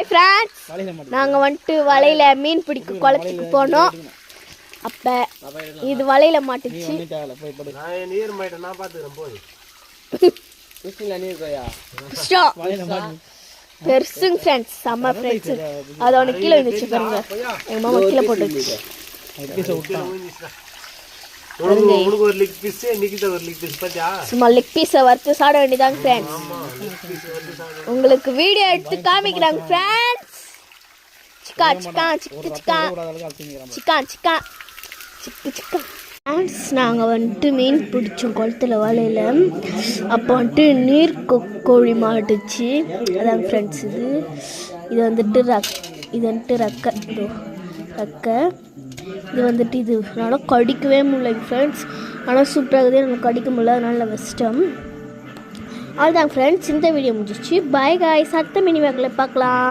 Friends நாங்கள் வந்துட்டு வலையில் மீன் பிடிக்க குளத்துக்கு போனோம். அப்போ இது வலையில் மாட்டுச்சு. பெருசுங்க ஃப்ரெண்ட்ஸ், செம்ம ஃப்ரெண்ட்ஸு. அது ஒன்று கீழே வந்துச்சு பாருங்க, எங்கள் மாமா கீழே போட்டுருச்சு. சும்மா லெக் பீஸை வறுத்து சாப்பிட வேண்டியதாங்க ஃப்ரெண்ட்ஸ். உங்களுக்கு வீடியோ எடுத்து காமிக்கிறாங்க ஃப்ரெண்ட்ஸ். சிக்கா சிக்கா சிக்கு சிக்கா சிக்கா சிக்கா சிக்கு சிக்கா ஃப்ரெண்ட்ஸ். நாங்கள் வந்துட்டு மீன் பிடிச்சோம் குளத்துல வலையில். அப்போ வந்துட்டு நீர் கோழி மாட்டுச்சு. அதாங்க ஃப்ரெண்ட்ஸ் இது வந்துட்டு ரெக்கை. இது வந்துட்டு இது என்னால் கடிக்கவே முடியல ஃப்ரெண்ட்ஸ். ஆனால் சூப்பராக இருக்குது, எனக்கு கடிக்க முடியல, அதனால வெஸ்டம். அதுதான் ஃப்ரெண்ட்ஸ், இந்த வீடியோ முடிஞ்சிச்சு. பாய் காய்ஸ், அடுத்த மினி வேக்கில் பார்க்கலாம்.